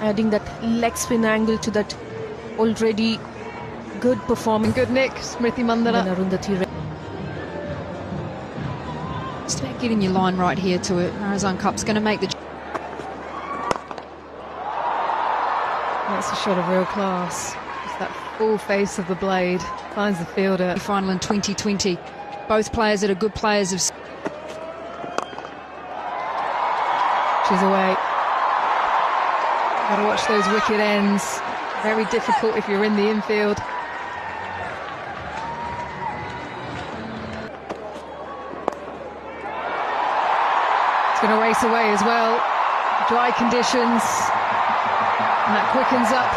adding that leg spin angle to that already good performance. Good nick, Smriti Mandana. Start getting your line right here to it. Marizanne Kapp's going to make the... That's a shot of real class. Just that full face of the blade. Finds the fielder. Final in 2020. Both players that are good players of... She's away. Got to watch those wicket ends. Very difficult if you're in the infield. It's going to race away as well. Dry conditions. And that quickens up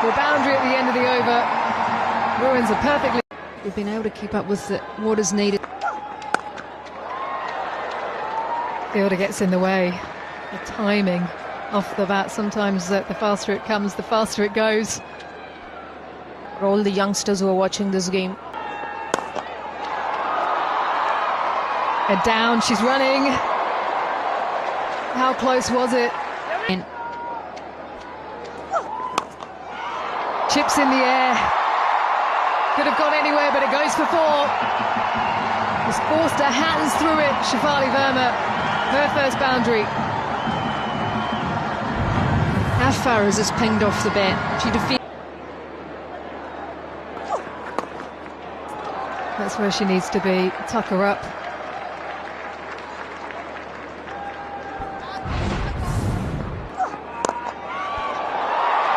the boundary at the end of the over. Ruins are perfectly... We've been able to keep up with what is needed. Fielder gets in the way. The timing off the bat, sometimes the faster it comes, the faster it goes. For all the youngsters who are watching this game. Head down, she's running. How close was it? And chips in the air. Could have gone anywhere, but it goes for four. Just forced her hands through it. Shafali Verma, her first boundary. how far is this pinged off the bat? She defends. That's where she needs to be. Tuck her up.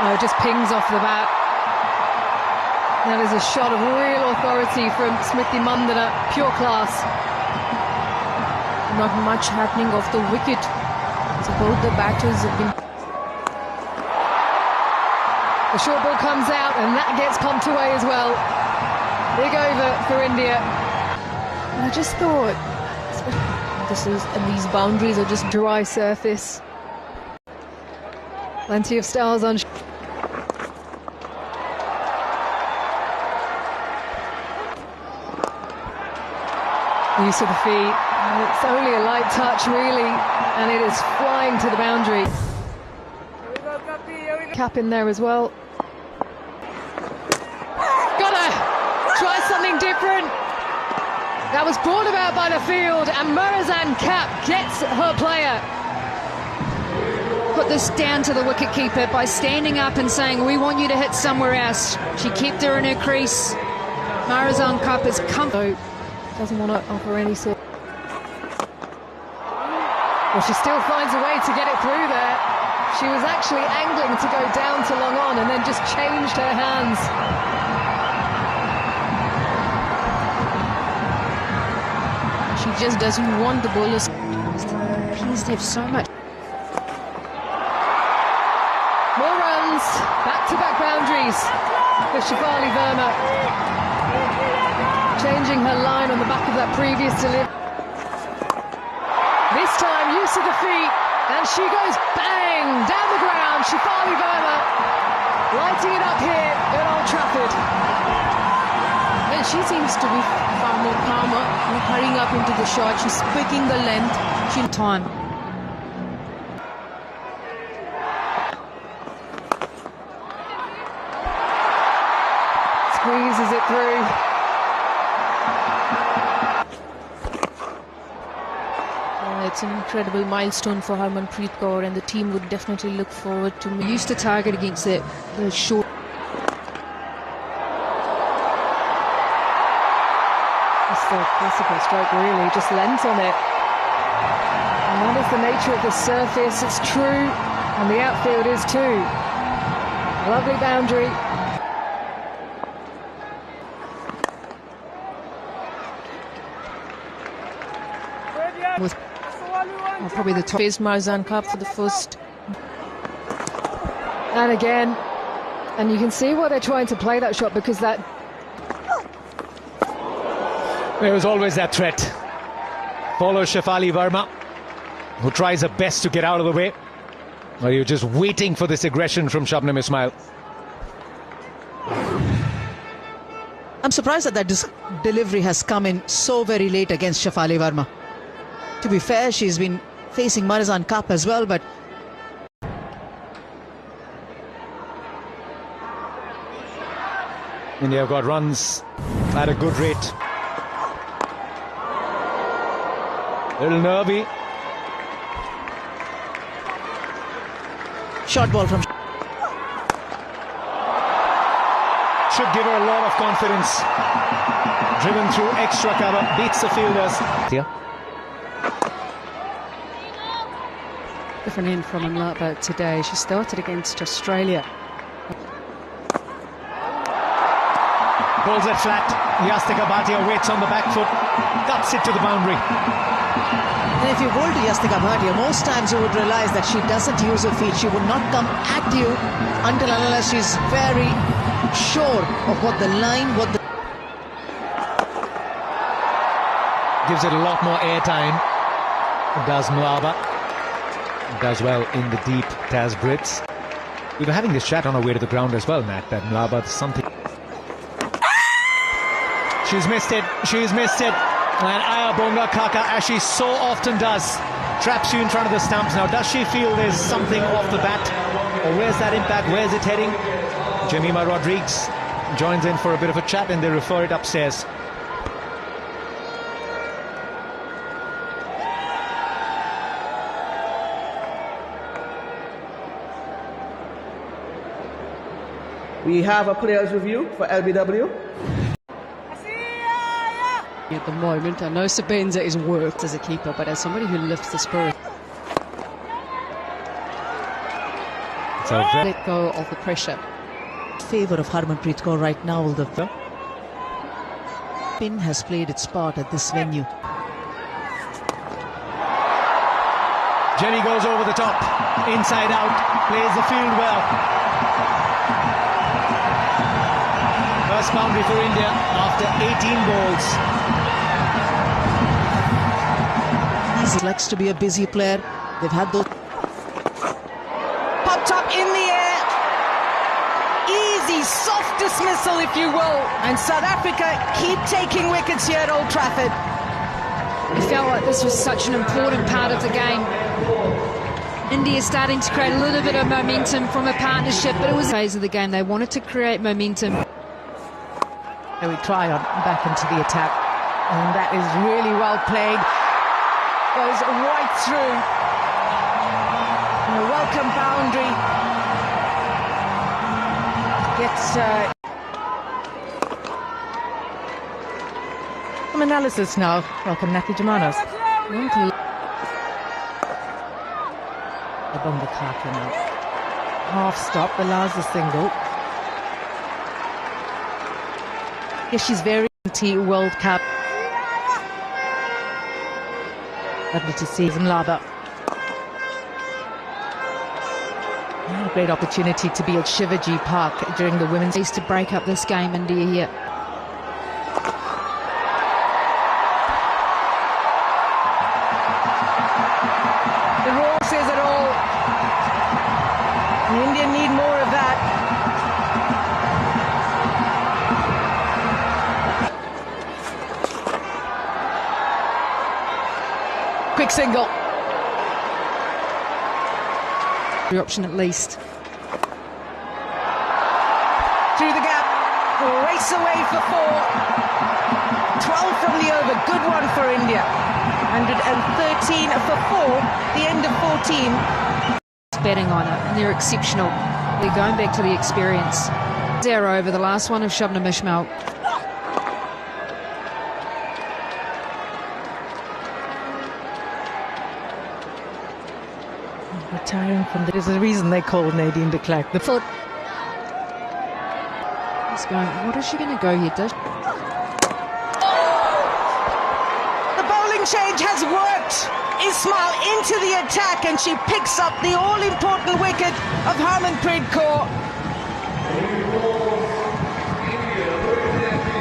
Oh, it just pings off the bat. That is a shot of real authority from Smriti Mandana, pure class. Not much happening off the wicket. So both the batters have been... The short ball comes out and that gets pumped away as well. Big over for India. I just thought these boundaries are just dry surface. Plenty of stars on. Use of the feet. And it's only a light touch, really, and it is flying to the boundary. Kapp in there as well. Gotta try something different. That was brought about by the field, and Marizanne Kapp gets her player. Put this down to the wicketkeeper by standing up and saying, we want you to hit somewhere else. She kept her in her crease. Marizanne Kapp is comfortable. Doesn't want to offer any sort. Well, she still finds a way to get it through there. She was actually angling to go down to long on and then just changed her hands. She just doesn't want the bowlers. Appears to have so much. More runs, back-to-back boundaries for Shafali Verma. Changing her line on the back of that previous delivery. This time, use of the feet, and she goes bang down the ground. Shafali Verma lighting it up here at Old Trafford. Well, she seems to be far more calmer and hurrying up into the shot. She's picking the length. Time. Squeezes it through. It's an incredible milestone for Harmanpreet Kaur, and the team would definitely look forward to... We used to target against the short... It's the classical stroke, really, just lent on it. And that is the nature of the surface, it's true, and the outfield is too. Lovely boundary. With probably the top. Faced Marizanne Kapp for the first. And again, and you can see why they're trying to play that shot, because that... There was always that threat. Follow Shafali Verma, who tries her best to get out of the way. Or you're just waiting for this aggression from Shabnim Ismail. I'm surprised that delivery has come in so very late against Shafali Verma. To be fair, she's been facing Marizanne Kapp as well, but India have got runs at a good rate. Little nervy. Short ball from... Should give her a lot of confidence. Driven through extra cover, beats the fielders. Here. Different in from Mlaba today. She started against Australia. Bowls it flat. Yastika Bhatia waits on the back foot. Cuts it to the boundary. And if you bowl to Yastika Bhatia, most times you would realize that she doesn't use her feet. She would not come at you until and unless she's very sure of what the line, Gives it a lot more airtime. Does Mlaba. Does well in the deep Brits. We were having this chat on our way to the ground as well, Matt, that Mlaba something. She's missed it. And Ayabonga Kaka, as she so often does, traps you in front of the stumps. Now, does she feel there's something off the bat? Or where's that impact? Where's it heading? Jemima Rodriguez joins in for a bit of a chat and they refer it upstairs. We have a players review for LBW. At the moment, I know Sabenza is worked as a keeper, but as somebody who lifts the spirit, let go of the pressure. favour of Harmanpreet Kaur right now. The pin has played its part at this venue. Jenny goes over the top, inside out, plays the field well. First boundary for India after 18 balls. He likes to be a busy player. They've had those. Popped up in the air. Easy, soft dismissal, if you will. And South Africa keep taking wickets here at Old Trafford. It felt like this was such an important part of the game. India starting to create a little bit of momentum from a partnership, but it was a phase of the game. They wanted to create momentum. And we try on back into the attack. And that is really well played. Goes right through. And a welcome boundary. Gets some analysis now. Welcome, Naki Jamanos. Abonga Kaka now. Half stop, allows the single. Yes, she's very T World Cup. Lovely to see Mlaba. A great opportunity to be at Shivaji Park during the women's Needs to break up this game, India here. The rule says it all. And India need more of that. quick single. The option at least. Through the gap. Race away for 4. 12 from the over. Good one for India. 113 for 4. The end of 14. Betting on it, and they're exceptional. They're going back to the experience. 0 over the last one of Shabnim Ismail. Retiring from there's a reason they call Nadine de Klerk the foot. He's going, what is she going to go here? Does The bowling change has worked. Ismail into the attack, and she picks up the all-important wicket of Harmanpreet Kaur.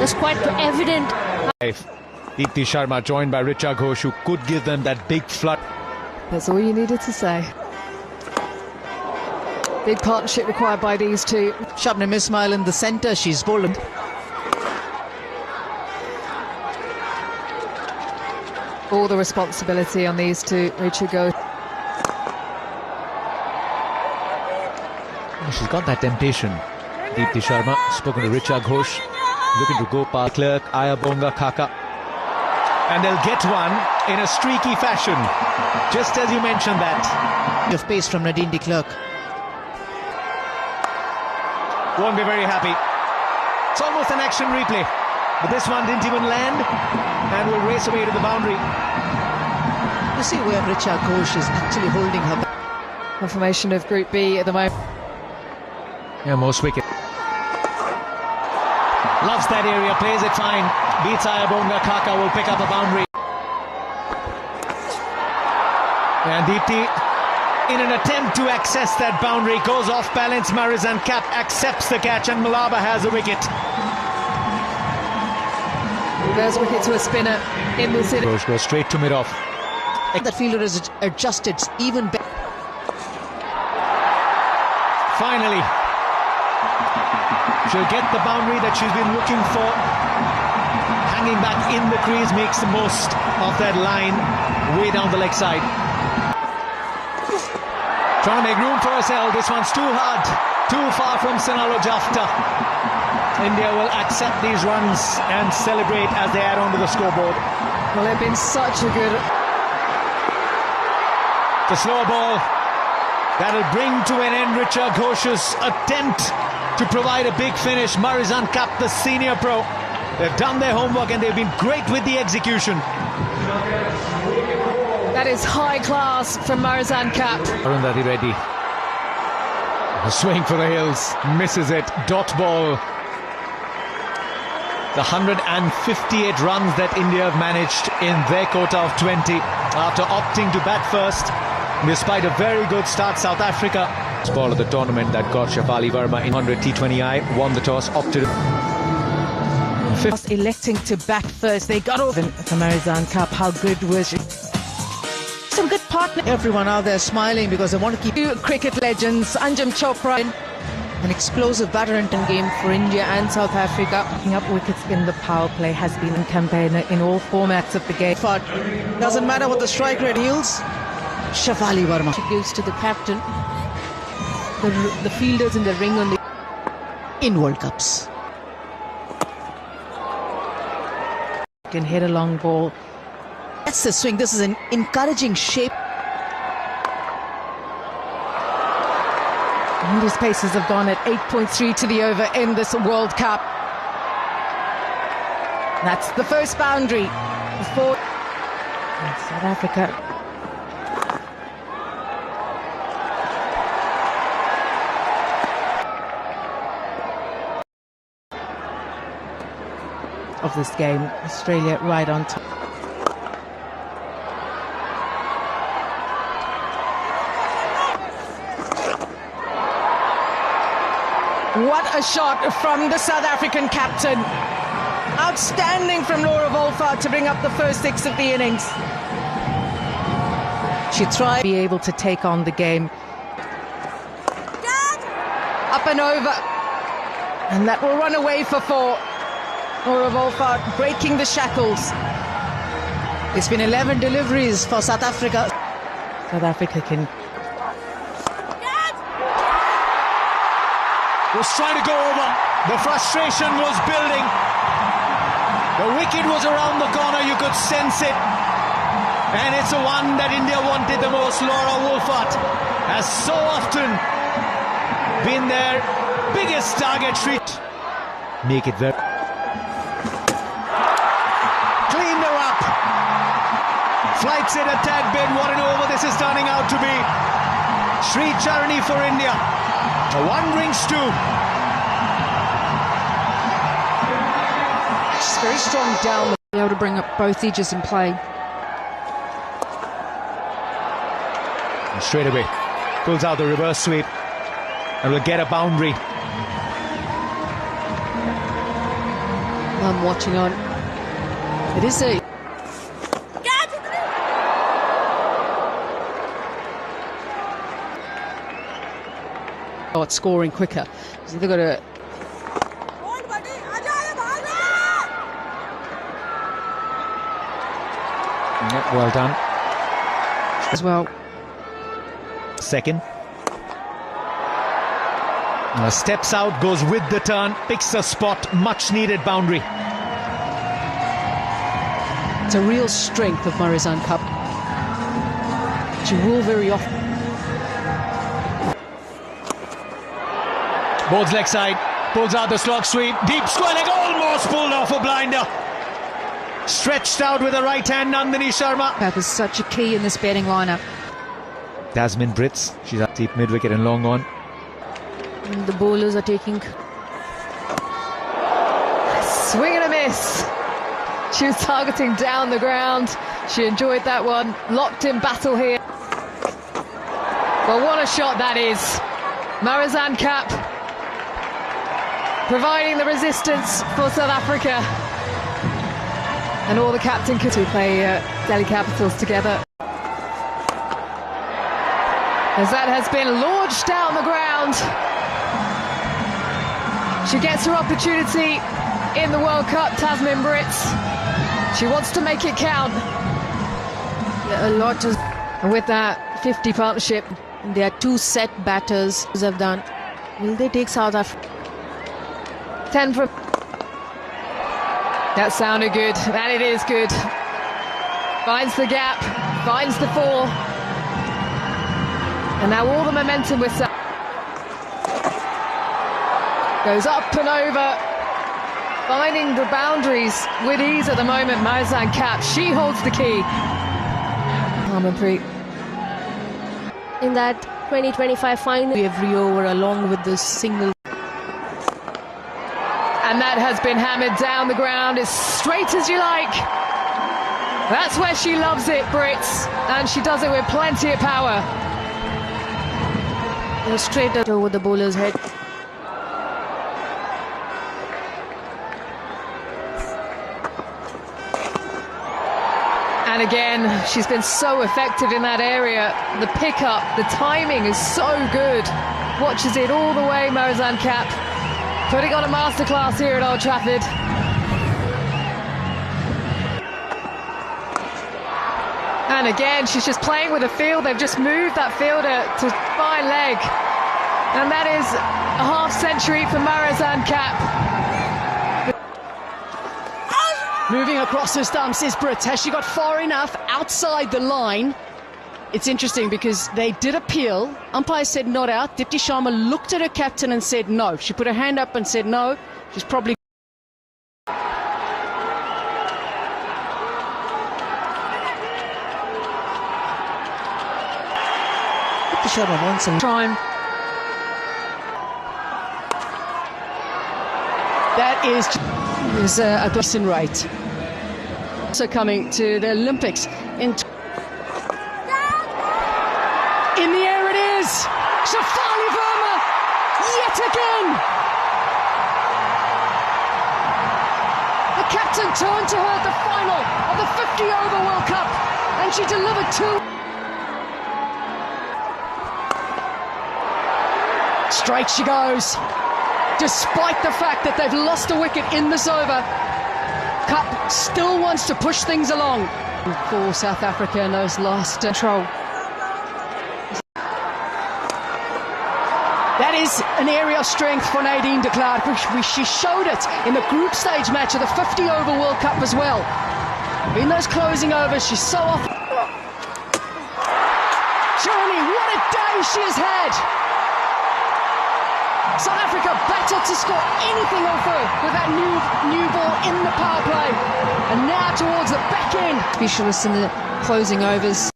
It's quite evident. Deepti Sharma joined by Richa Ghosh, who could give them that big flood. That's all you needed to say. Big partnership required by these two. Shabnim Ismail in the centre, she's bowled. All the responsibility on these two. Richa Ghosh. She's got that temptation. Deepti Sharma, spoken to Richa Ghosh. Looking to go past Clerk, Ayabonga, Kaka. And they'll get one in a streaky fashion. Just as you mentioned that. Of pace from Nadine de Klerk. Won't be very happy. It's almost an action replay. But this one didn't even land and will race away to the boundary. You see where Richa Ghosh is actually holding her. Confirmation of Group B at the moment. Yeah, most wicket. Loves that area, plays it fine. Beats Ayabonga, Kaka will pick up a boundary. And Deepti, in an attempt to access that boundary, goes off balance. Marizanne Kapp accepts the catch and Malaba has a wicket. There's wicket to a spinner in this inning. Goes straight to mid-off. That fielder is adjusted even better. Finally, she'll get the boundary that she's been looking for. Hanging back in the crease, makes the most of that line way down the leg side. Trying to make room for herself. This one's too hard, too far from Sinalo Jafta. India will accept these runs and celebrate as they add on to the scoreboard. Well, they've been such a good... The slow ball that'll bring to an end Richa Ghosh's attempt to provide a big finish. Marizanne Kapp, the senior pro, they've done their homework and they've been great with the execution. That is high class from Marizanne Kapp. Arundhati Reddy, a swing for the hills, misses it. Dot ball. The 158 runs that India have managed in their quota of 20 after opting to bat first. Despite a very good start, South Africa. Ball of the tournament that got Shafali Verma in 100 T20I, won the toss, opted. Electing to bat first, they got over the Marizanne Kapp. How good was she? Some good partner. Everyone out there smiling because they want to keep... Two cricket legends, Anjum Chopra. An explosive batter and Game for India and South Africa. Picking up wickets in the power play has been a campaigner in all formats of the game. doesn't matter what the strike rate yields. Shafali Verma. She goes to the captain. The fielders in the ring on the... In World Cups. Can hit a long ball. That's the swing. This is an encouraging shape. India's paces have gone at 8.3 to the over in this World Cup. That's the first boundary for South Africa. Of this game, Australia right on top. What a shot from the South African captain. Outstanding from Laura Wolfart to bring up the first 6 of the innings. She tried to be able to take on the game. Up and over. And that will run away for 4. Laura Wolfart breaking the shackles. It's been 11 deliveries for South Africa. South Africa can... Was trying to go over. The frustration was building. The wicket was around the corner. You could sense it. And it's the one that India wanted the most. Laura Wolfart has so often been their biggest target. Make it very... Cleaned her up. Flights it a tad bit. What an over this is turning out to be. Shree Charani for India. 1 rings 2. She's very strong down. Be able to bring up both edges in play. And straight away pulls out the reverse sweep and will get a boundary. I'm watching on. It is a... It's scoring quicker. So they've got to... Yeah, well done. As well. Second. Steps out, goes with the turn, picks the spot, much needed boundary. It's a real strength of Marizanne Kapp. She will very often. Boards leg side, pulls out the slog sweep, deep square leg, almost pulled off a blinder. Stretched out with the right hand, Nandini Sharma. Kapp is such a key in this batting lineup. Tazmin Brits, she's up deep mid wicket and long on. And the bowlers are taking. Swing and a miss. She was targeting down the ground. She enjoyed that one. Locked in battle here. Well, what a shot that is. Marizanne Kapp providing the resistance for South Africa. And all the captain could play Delhi Capitals together. As that has been launched down the ground. She gets her opportunity in the World Cup, Tazmin Brits. She wants to make it count. A lot to... And with that 50 partnership, there are 2 set batters have done. Will they take South Africa? 10 from... That sounded good, and it is good. Finds the gap, finds the 4. And now all the momentum with South. Goes up and over. Finding the boundaries with ease at the moment, Marizanne Kapp. She holds the key. Harmanpreet. In that 2025 final, every over along with the single. And that has been hammered down the ground as straight as you like. That's where she loves it, Brits. And she does it with plenty of power. Straight over the bowler's head. And again, she's been so effective in that area. The pickup, the timing is so good. Watches it all the way, Marizanne Kapp. Putting on a masterclass here at Old Trafford. And again, she's just playing with the field. They've just moved that fielder to fine leg. And that is a half century for Marizanne Kapp. Moving across the stumps is Brits. Has she got far enough outside the line? It's interesting because they did appeal. Umpire said not out. Dipti Sharma looked at her captain and said no. She put her hand up and said no. She's probably... Dipti Sharma wants some time. That is a Gleason rate. Also coming to the Olympics in the air it is. Shafali Verma yet again. The captain turned to her at the final of the 50-over World Cup and she delivered 2. Straight she goes. Despite the fact that they've lost a wicket in this over, Kapp still wants to push things along. For South Africa in those last control. That is an area of strength for Nadine de Klerk. She showed it in the group stage match of the 50-over World Cup as well. In those closing overs, she's so off. Charani, what a day she has had! South Africa battled to score anything off her with that new ball in the power play. And now towards the back end. Specialists in the closing overs.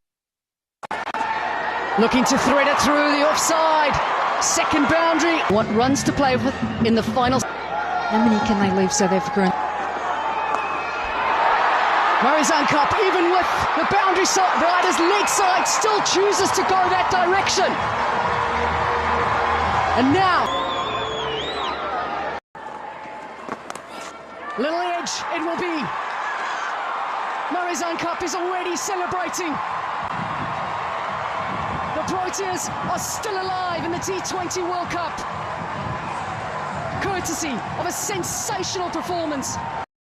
Looking to thread it through the offside. Second boundary. What runs to play with in the final. How many can they leave South Africa in? Marizanne Kapp, even with the boundary side, rider's leg side, still chooses to go that direction. And now, little edge, it will be. Marizanne Kapp is already celebrating. The Proteas are still alive in the T20 World Cup, courtesy of a sensational performance